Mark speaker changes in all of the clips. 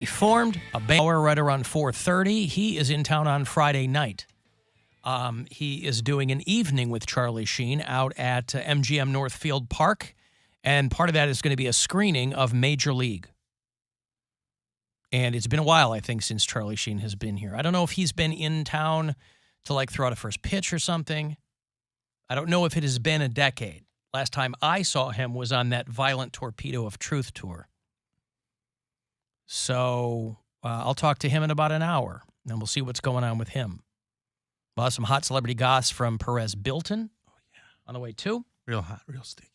Speaker 1: He formed a band right around 4:30. He is in town on Friday night. He is doing an evening with Charlie Sheen out at MGM Northfield Park, and part of that is going to be a screening of Major League. And it's been a while, I think, since Charlie Sheen has been here. I don't know if he's been in town to, like, throw out a first pitch or something. I don't know if it has been a decade. Last time I saw him was on that Violent Torpedo of Truth tour. So I'll talk to him in about an hour, and we'll see what's going on with him. We'll have some hot celebrity goss from Perez Bilton on the way, too.
Speaker 2: Real hot, real sticky.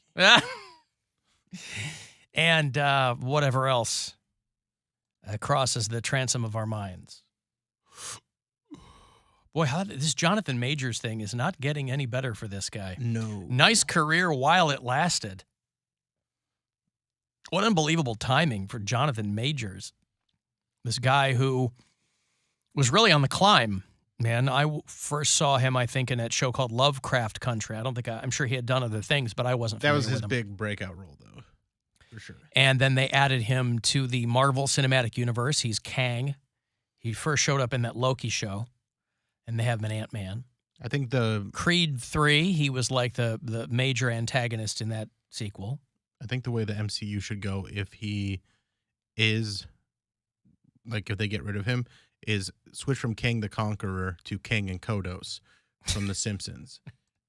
Speaker 1: And whatever else crosses the transom of our minds. Boy, this Jonathan Majors thing is not getting any better for this guy.
Speaker 2: No.
Speaker 1: Nice career while it lasted. What unbelievable timing for Jonathan Majors. This guy who was really on the climb, man. I first saw him, I think, in that show called Lovecraft Country. I'm sure he had done other things, but I wasn't familiar with him.
Speaker 2: That was his big breakout role, though, for sure.
Speaker 1: And then they added him to the Marvel Cinematic Universe. He's Kang. He first showed up in that Loki show, and they have him in Ant-Man.
Speaker 2: I think the
Speaker 1: Creed 3, he was like the major antagonist in that sequel.
Speaker 2: I think the way the MCU should go, if he is, like, if they get rid of him, is switch from Kang the Conqueror to Kang and Kodos from The Simpsons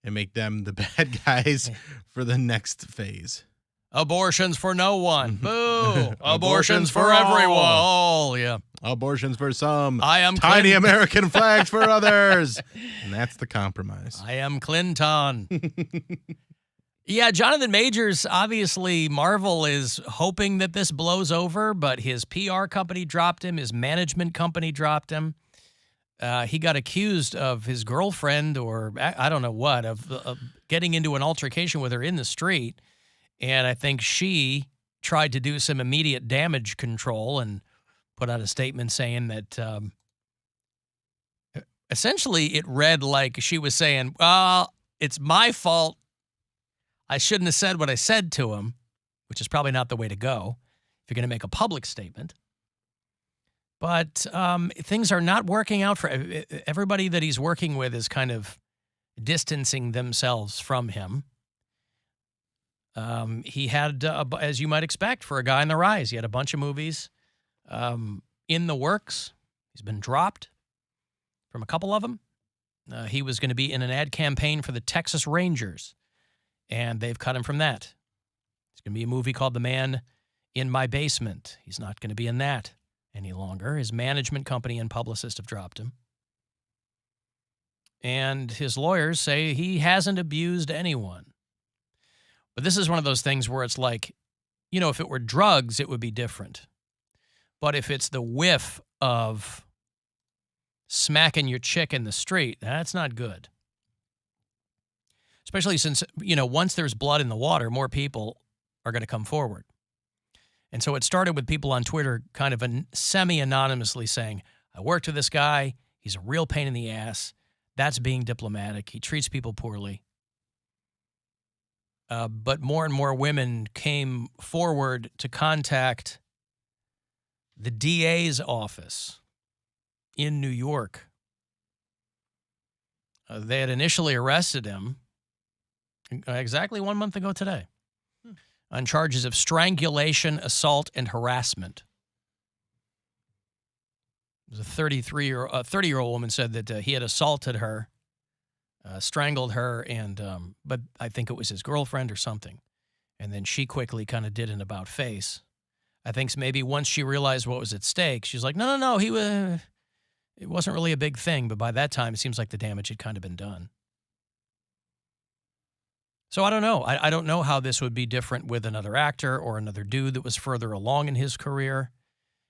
Speaker 2: and make them the bad guys for the next phase.
Speaker 1: Abortions for no one. Boo. Abortions for everyone. Oh, yeah.
Speaker 2: Abortions for some.
Speaker 1: I am
Speaker 2: tiny American flags for others. And that's the compromise.
Speaker 1: I am Clinton. Yeah, Jonathan Majors, obviously Marvel is hoping that this blows over, but his PR company dropped him. His management company dropped him. He got accused of his girlfriend or I don't know what, of getting into an altercation with her in the street. And I think she tried to do some immediate damage control and put out a statement saying that essentially it read like she was saying, well, it's my fault. I shouldn't have said what I said to him, which is probably not the way to go if you're going to make a public statement. But things are not working out for everybody that he's working with is kind of distancing themselves from him. He had, as you might expect for a guy on the rise, he had a bunch of movies in the works. He's been dropped from a couple of them. He was going to be in an ad campaign for the Texas Rangers. And they've cut him from that. It's going to be a movie called The Man in My Basement. He's not going to be in that any longer. His management company and publicist have dropped him. And his lawyers say he hasn't abused anyone. But this is one of those things where it's like, you know, if it were drugs, it would be different. But if it's the whiff of smacking your chick in the street, that's not good. Especially since, you know, once there's blood in the water, more people are going to come forward. And so it started with people on Twitter kind of semi-anonymously saying, I worked with this guy. He's a real pain in the ass. That's being diplomatic. He treats people poorly. But more and more women came forward to contact the DA's office in New York. They had initially arrested him exactly 1 month ago today on charges of strangulation, assault, and harassment. It was a 30-year-old woman said that he had assaulted her, strangled her, and but I think it was his girlfriend or something. And then she quickly kind of did an about face. I think maybe once she realized what was at stake, she's like, no, it wasn't really a big thing. But by that time, it seems like the damage had kind of been done. So I don't know. I don't know how this would be different with another actor or another dude that was further along in his career.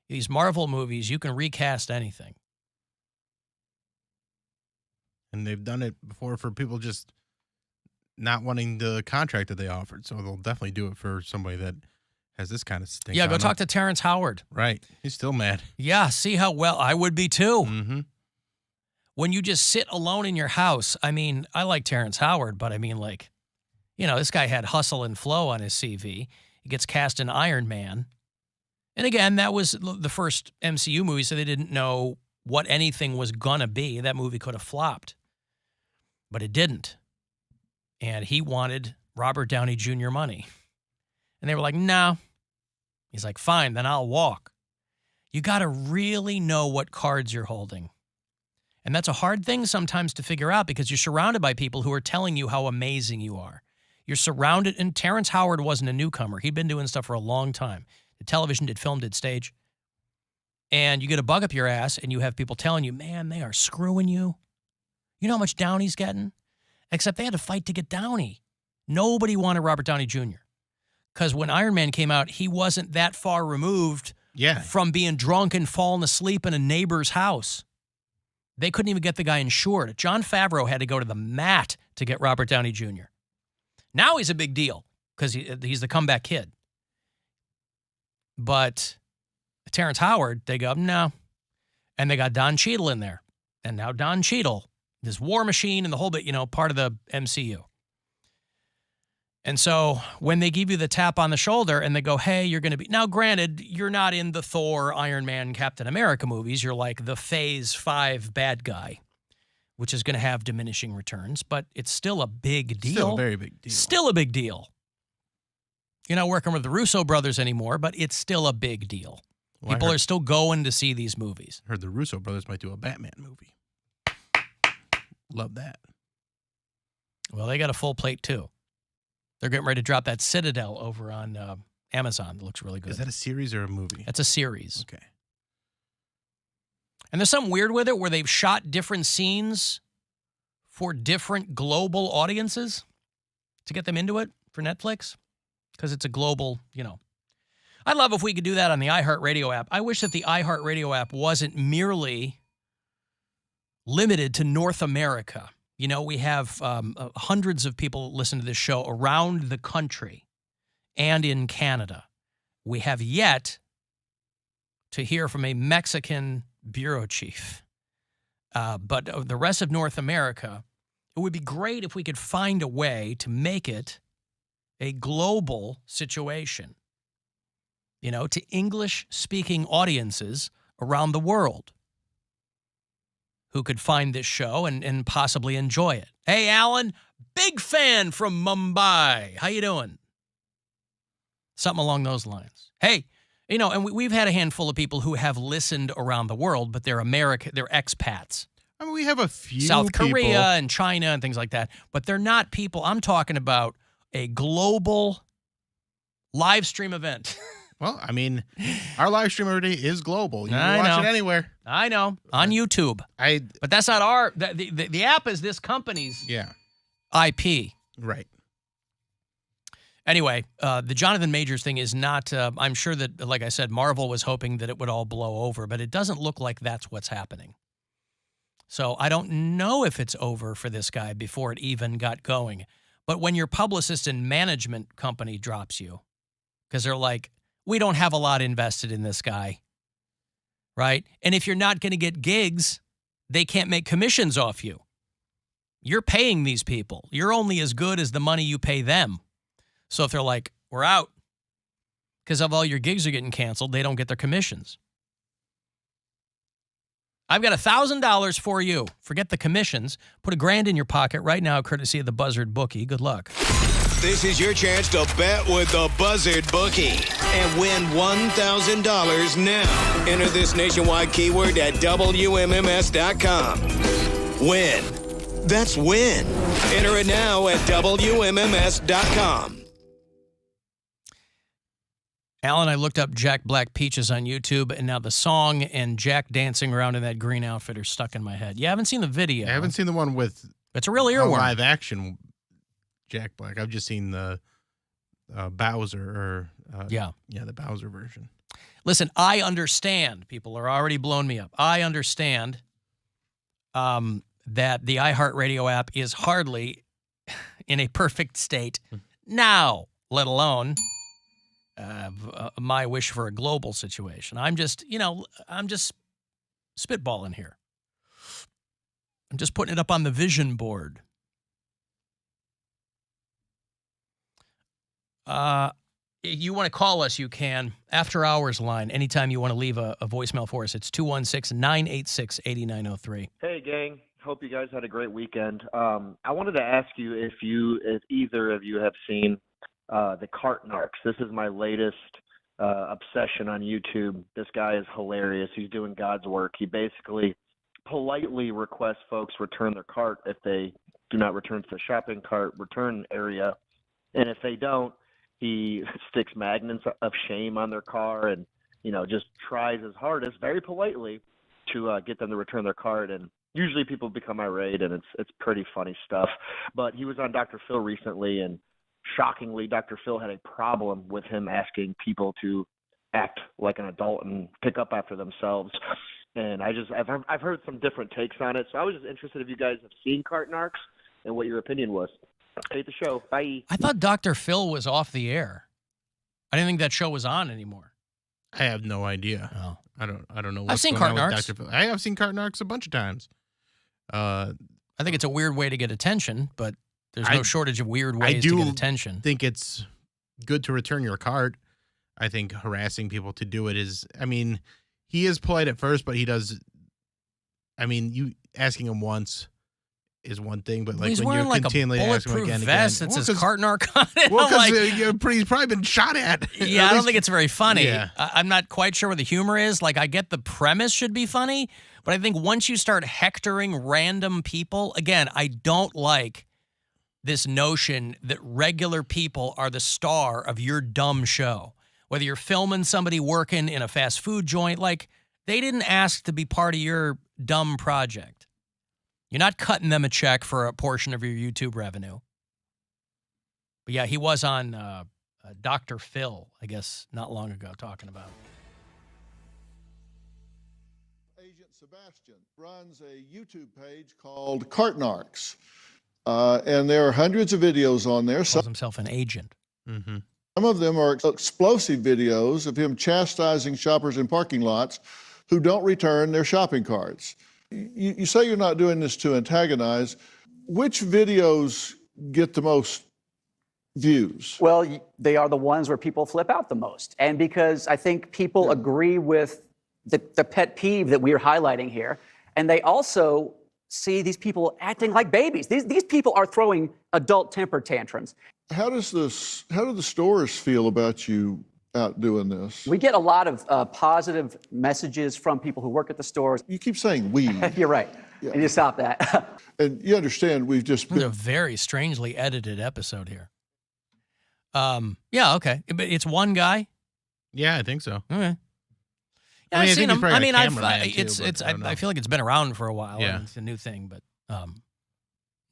Speaker 1: These Marvel movies, you can recast anything.
Speaker 2: And they've done it before for people just not wanting the contract that they offered. So they'll definitely do it for somebody that has this kind of stink.
Speaker 1: Yeah, go talk to Terrence Howard.
Speaker 2: Right. He's still mad.
Speaker 1: Yeah, see how well I would be too.
Speaker 2: Mm-hmm.
Speaker 1: When you just sit alone in your house, I mean, I like Terrence Howard, but I mean, like, you know, this guy had hustle and flow on his CV. He gets cast in Iron Man. And again, that was the first MCU movie, so they didn't know what anything was going to be. That movie could have flopped, but it didn't. And he wanted Robert Downey Jr. money. And they were like, no. He's like, fine, then I'll walk. You got to really know what cards you're holding. And that's a hard thing sometimes to figure out because you're surrounded by people who are telling you how amazing you are. You're surrounded, and Terrence Howard wasn't a newcomer. He'd been doing stuff for a long time. Did television, did film, did stage. And you get a bug up your ass, and you have people telling you, man, they are screwing you. You know how much Downey's getting? Except they had to fight to get Downey. Nobody wanted Robert Downey Jr. Because when Iron Man came out, he wasn't that far removed from being drunk and falling asleep in a neighbor's house. They couldn't even get the guy insured. Jon Favreau had to go to the mat to get Robert Downey Jr. Now he's a big deal because he's the comeback kid. But Terrence Howard, they go, no. And they got Don Cheadle in there. And now Don Cheadle, this war machine and the whole bit, part of the MCU. And so when they give you the tap on the shoulder and they go, hey, you're going to be... Now, granted, you're not in the Thor, Iron Man, Captain America movies. You're like the Phase 5 bad guy, which is going to have diminishing returns, but it's still a big deal.
Speaker 2: Still a very big deal.
Speaker 1: Still a big deal. You're not working with the Russo brothers anymore, but it's still a big deal. Well, people are still going to see these movies.
Speaker 2: I heard the Russo brothers might do a Batman movie. Love that.
Speaker 1: Well, they got a full plate, too. They're getting ready to drop that Citadel over on Amazon. It looks really good.
Speaker 2: Is that a series or a movie?
Speaker 1: That's a series.
Speaker 2: Okay.
Speaker 1: And there's something weird with it where they've shot different scenes for different global audiences to get them into it for Netflix because it's a global, I'd love if we could do that on the iHeartRadio app. I wish that the iHeartRadio app wasn't merely limited to North America. We have hundreds of people listen to this show around the country and in Canada. We have yet to hear from a Mexican bureau chief. But the rest of North America, it would be great if we could find a way to make it a global situation, to English-speaking audiences around the world who could find this show and possibly enjoy it. Hey, Alan, big fan from Mumbai. How you doing? Something along those lines. Hey, and we've had a handful of people who have listened around the world, but they're they're expats.
Speaker 2: I mean, we have a few
Speaker 1: South
Speaker 2: people.
Speaker 1: Korea and China and things like that, but they're not people. I'm talking about a global live stream event.
Speaker 2: Well, I mean, our live stream already is global. You can watch it anywhere.
Speaker 1: I know. On YouTube. But that's not our... The app is this company's IP.
Speaker 2: Right.
Speaker 1: Anyway, the Jonathan Majors thing is not... I'm sure that, like I said, Marvel was hoping that it would all blow over, but it doesn't look like that's what's happening. So I don't know if it's over for this guy before it even got going. But when your publicist and management company drops you, because they're like, we don't have a lot invested in this guy, right? And if you're not going to get gigs, they can't make commissions off you. You're paying these people. You're only as good as the money you pay them. So if they're like, we're out, because of all your gigs are getting canceled, they don't get their commissions. I've got $1,000 for you. Forget the commissions. Put $1,000 in your pocket right now, courtesy of the Buzzard Bookie. Good luck.
Speaker 3: This is your chance to bet with the Buzzard Bookie and win $1,000 now. Enter this nationwide keyword at WMMS.com. Win. That's win. Enter it now at WMMS.com.
Speaker 1: Alan, I looked up Jack Black Peaches on YouTube, and now the song and Jack dancing around in that green outfit are stuck in my head. You haven't seen the video.
Speaker 2: I haven't seen the one with
Speaker 1: it's a real earworm.
Speaker 2: Live action Jack Black. I've just seen the Bowser the Bowser version.
Speaker 1: Listen, I understand. People are already blowing me up. I understand that the iHeartRadio app is hardly in a perfect state now, let alone my wish for a global situation. I'm just spitballing here. I'm just putting it up on the vision board. you want to call us, you can. After hours line, anytime you want to leave a voicemail for us, it's 216-986-8903.
Speaker 4: Hey, gang. Hope you guys had a great weekend. I wanted to ask you if either of you have seen the cart Narcs. This is my latest obsession on YouTube. This guy is hilarious. He's doing God's work. He basically politely requests folks return their cart if they do not return to the shopping cart return area. And if they don't, he sticks magnets of shame on their car and, just tries his hardest, very politely, to get them to return their cart. And usually people become irate, and it's pretty funny stuff. But he was on Dr. Phil recently, and shockingly, Dr. Phil had a problem with him asking people to act like an adult and pick up after themselves. And I've heard some different takes on it. So I was just interested if you guys have seen cart Narcs and what your opinion was. Hate the show. Bye.
Speaker 1: I thought Dr. Phil was off the air. I didn't think that show was on anymore.
Speaker 2: I have no idea.
Speaker 1: Oh.
Speaker 2: I don't know.
Speaker 1: I've seen cart Narcs.
Speaker 2: Dr. Phil. I have seen cart Narcs a bunch of times.
Speaker 1: I think it's a weird way to get attention, but there's no shortage of weird ways to get attention.
Speaker 2: I think it's good to return your cart. I think harassing people to do it is, he is polite at first, but he does, you asking him once is one thing, but like
Speaker 1: he's
Speaker 2: when
Speaker 1: wearing
Speaker 2: you're continually
Speaker 1: a
Speaker 2: asking him
Speaker 1: bulletproof
Speaker 2: again,
Speaker 1: vest that says cart Narc on it.
Speaker 2: Well, because he's probably been shot at.
Speaker 1: Yeah, I don't think it's very funny.
Speaker 2: Yeah.
Speaker 1: I'm not quite sure what the humor is. Like, I get the premise should be funny, but I think once you start hectoring random people, again, I don't like this notion that regular people are the star of your dumb show. Whether you're filming somebody working in a fast food joint, like, they didn't ask to be part of your dumb project. You're not cutting them a check for a portion of your YouTube revenue. But yeah, he was on Dr. Phil, I guess, not long ago, talking about it.
Speaker 5: Agent Sebastian runs a YouTube page called Cart Narcs. And there are hundreds of videos on there.
Speaker 1: Calls himself an agent.
Speaker 2: Mm-hmm.
Speaker 5: Some of them are explosive videos of him chastising shoppers in parking lots who don't return their shopping carts. You say you're not doing this to antagonize. Which videos get the most views?
Speaker 6: Well, they are the ones where people flip out the most. And because I think people agree with the pet peeve that we're highlighting here, and they also see these people acting like babies. These people are throwing adult temper tantrums.
Speaker 5: How do the stores feel about you out doing this?
Speaker 6: We get a lot of positive messages from people who work at the stores.
Speaker 5: You keep saying we.
Speaker 6: You're right.
Speaker 5: Yeah.
Speaker 6: You need to stop that.
Speaker 5: And you understand we've just
Speaker 1: It's a very strangely edited episode here. Yeah, okay. But it's one guy?
Speaker 2: Yeah, I think so.
Speaker 1: Okay. Yeah,
Speaker 2: I
Speaker 1: I've
Speaker 2: think
Speaker 1: seen
Speaker 2: he's
Speaker 1: him.
Speaker 2: probably
Speaker 1: I
Speaker 2: a
Speaker 1: mean,
Speaker 2: cameraman too, but I don't know.
Speaker 1: I feel like it's been around for a while.
Speaker 2: Yeah.
Speaker 1: And it's a new thing, but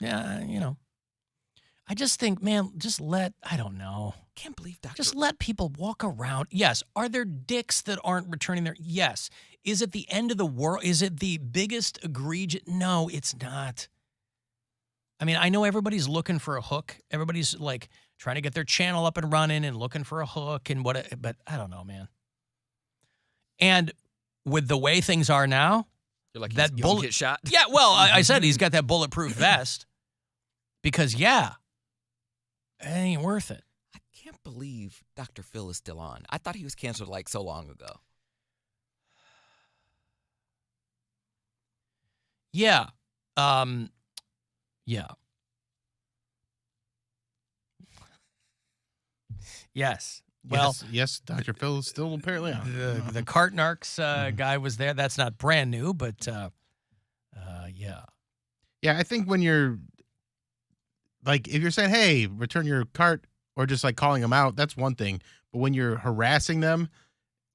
Speaker 1: yeah, I just think, man, I don't know.
Speaker 7: Can't believe Dr.
Speaker 1: Just let people walk around. Yes. Are there dicks that aren't returning their? Yes. Is it the end of the world? Is it the biggest egregious? No, it's not. I mean, I know everybody's looking for a hook. Everybody's like trying to get their channel up and running and looking for a hook and but I don't know, man. And with the way things are now,
Speaker 7: You're like,
Speaker 1: that
Speaker 7: you
Speaker 1: bullet
Speaker 7: get shot.
Speaker 1: Yeah, well, I said he's got that bulletproof vest because it ain't worth it.
Speaker 7: I can't believe Dr. Phil is still on. I thought he was canceled like so long ago.
Speaker 1: Yeah. Yeah. Yes. Well,
Speaker 2: yes, Dr. Phil is still apparently on.
Speaker 1: the cart Narcs guy was there. That's not brand new, but yeah.
Speaker 2: Yeah, I think when you're like, if you're saying, hey, return your cart, or just like calling them out, that's one thing. But when you're harassing them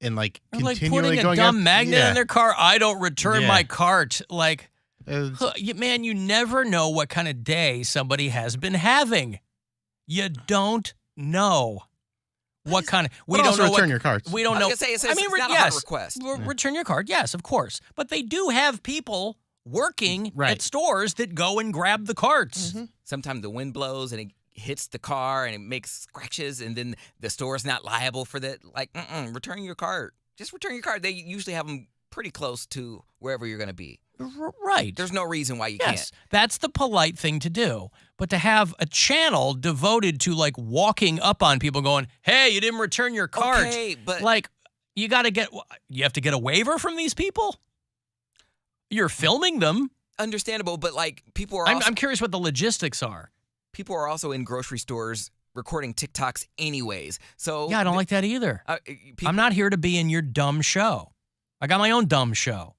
Speaker 2: and like
Speaker 1: Or like
Speaker 2: continually
Speaker 1: putting a
Speaker 2: going
Speaker 1: dumb
Speaker 2: after,
Speaker 1: magnet in their car, I don't return my cart. Like,
Speaker 2: It's-
Speaker 1: man, you never know what kind of day somebody has been having. You don't know what kind of. We
Speaker 2: but
Speaker 1: don't
Speaker 2: also
Speaker 1: know
Speaker 2: return
Speaker 1: what,
Speaker 2: your carts.
Speaker 1: We don't
Speaker 7: I
Speaker 1: know.
Speaker 7: was gonna say, it's not a hard
Speaker 1: yes,
Speaker 7: request.
Speaker 1: Return your card, yes, of course. But they do have people working at stores that go and grab the carts.
Speaker 2: Mm-hmm.
Speaker 7: Sometimes the wind blows and it hits the car and it makes scratches, and then the store's not liable for that. Like, return your cart. Just return your cart. They usually have them pretty close to wherever you're going to be.
Speaker 1: Right.
Speaker 7: There's no reason why you
Speaker 1: Yes,
Speaker 7: can't.
Speaker 1: that's the polite thing to do. But to have a channel devoted to like walking up on people going, hey, you didn't return your cart.
Speaker 7: Okay, but
Speaker 1: like you have to get a waiver from these people? You're filming them.
Speaker 7: understandable, but like people are
Speaker 1: I'm curious what the logistics are.
Speaker 7: people are also in grocery stores recording TikToks anyways. So
Speaker 1: Yeah, I don't like that either. I'm not here to be in your dumb show. I got my own dumb show.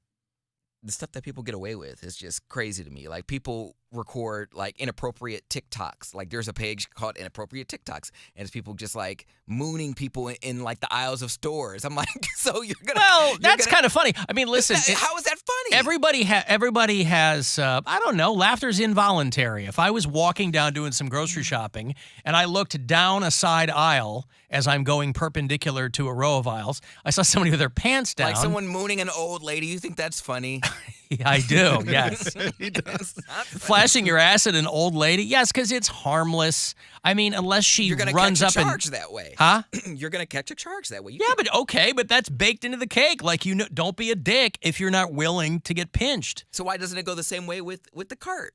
Speaker 7: The stuff that people get away with is just crazy to me. Like people record like inappropriate TikToks. Like there's a page called Inappropriate TikToks, and it's people just like mooning people in like the aisles of stores. I'm like, so you're gonna?
Speaker 1: Well, that's kind of funny. I mean, listen,
Speaker 7: how is that funny?
Speaker 1: everybody has. I don't know. Laughter's involuntary. If I was walking down doing some grocery shopping and I looked down a side aisle as I'm going perpendicular to a row of aisles, I saw somebody with their pants down.
Speaker 7: Like someone mooning an old lady. You think that's funny?
Speaker 1: Yeah, I do. Yes.
Speaker 2: He does.
Speaker 1: Flashing your ass at an old lady? Yes, because it's harmless. I mean, unless she
Speaker 7: You're gonna
Speaker 1: runs
Speaker 7: catch
Speaker 1: up
Speaker 7: a charge that way.
Speaker 1: Huh?
Speaker 7: You're gonna catch a charge that way.
Speaker 1: Yeah, but okay, but that's baked into the cake. Like, you know, don't be a dick if you're not willing to get pinched.
Speaker 7: So why doesn't it go the same way with the cart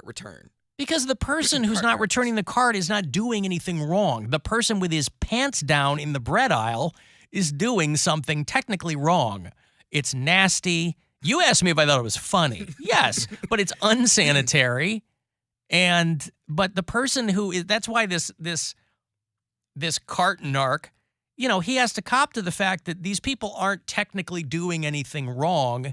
Speaker 7: return?
Speaker 1: Because the person who's not returning the cart is not doing anything wrong. The person with his pants down in the bread aisle is doing something technically wrong. It's nasty. You asked me if I thought it was funny. Yes, but it's unsanitary. But the person that's why this cart narc, you know, he has to cop to the fact that these people aren't technically doing anything wrong.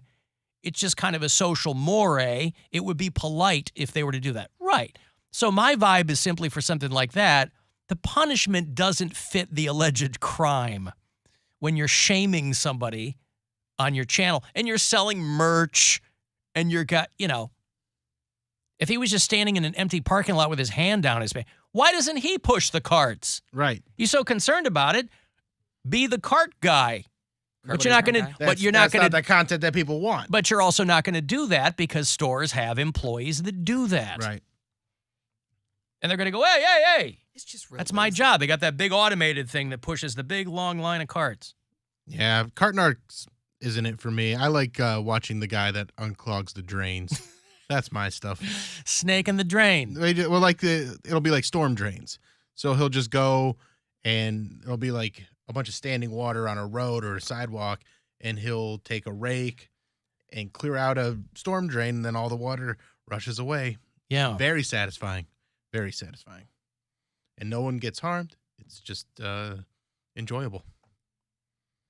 Speaker 1: It's just kind of a social moray. It would be polite if they were to do that. Right. So my vibe is simply for something like that, the punishment doesn't fit the alleged crime. When you're shaming somebody on your channel and you're selling merch and if he was just standing in an empty parking lot with his hand down his pants, why doesn't he push the carts?
Speaker 2: Right.
Speaker 1: You're so concerned about it, be the cart guy. But you're not going to. But you're not going to.
Speaker 2: That's not the content that people want.
Speaker 1: But you're also not going to do that because stores have employees that do that.
Speaker 2: Right.
Speaker 1: And they're going to go, hey.
Speaker 7: It's just real
Speaker 1: That's my job. They got that big automated thing that pushes the big long line of carts.
Speaker 2: Yeah, cart narcs isn't it for me. I like watching the guy that unclogs the drains. That's my stuff.
Speaker 1: Snake in the drain.
Speaker 2: Well, it'll be like storm drains. So he'll just go and it'll be like a bunch of standing water on a road or a sidewalk, and he'll take a rake and clear out a storm drain, and then all the water rushes away.
Speaker 1: Yeah.
Speaker 2: Very satisfying. Very satisfying. And no one gets harmed. It's just enjoyable.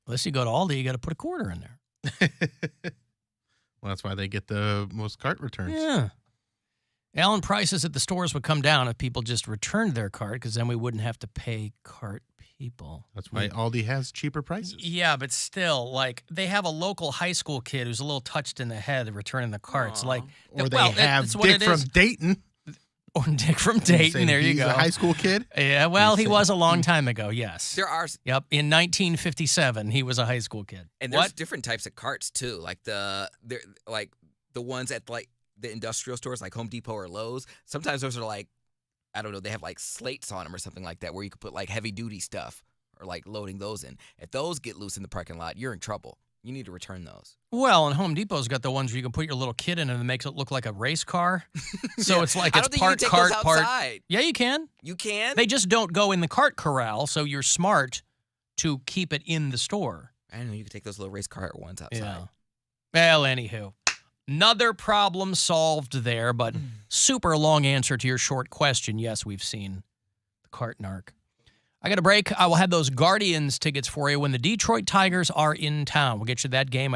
Speaker 1: Unless you go to Aldi, you got to put a quarter in there.
Speaker 2: Well, that's why they get the most cart returns.
Speaker 1: Yeah. Alan, prices at the stores would come down if people just returned their cart, because then we wouldn't have to pay cart people.
Speaker 2: That's why Aldi has cheaper prices.
Speaker 1: Yeah, but still, like, they have a local high school kid who's a little touched in the head returning the carts.
Speaker 7: Aww.
Speaker 1: Like,
Speaker 2: Or they have Dick from Dayton.
Speaker 1: Or Dick from Dayton. There you go.
Speaker 2: He's a high school kid.
Speaker 1: Yeah, well, he was a long time ago. Yes.
Speaker 7: There are.
Speaker 1: Yep. In 1957, he was a high school kid.
Speaker 7: And there's different types of carts too, like the ones at like the industrial stores, like Home Depot or Lowe's. Sometimes those are like, I don't know, they have like slates on them or something like that, where you could put like heavy duty stuff or like loading those in. If those get loose in the parking lot, you're in trouble. You need to return those.
Speaker 1: Well, and Home Depot's got the ones where you can put your little kid in and it makes it look like a race car. So it's like
Speaker 7: I
Speaker 1: it's
Speaker 7: don't think
Speaker 1: part
Speaker 7: you can take
Speaker 1: cart,
Speaker 7: those
Speaker 1: part.
Speaker 7: outside.
Speaker 1: Yeah, you can.
Speaker 7: You can?
Speaker 1: They just don't go in the cart corral, so you're smart to keep it in the store.
Speaker 7: I know you can take those little race car ones outside.
Speaker 1: Yeah. Well, anywho, another problem solved there, but super long answer to your short question. Yes, we've seen the cart narc. I got a break. I will have those Guardians tickets for you when the Detroit Tigers are in town. We'll get you that game.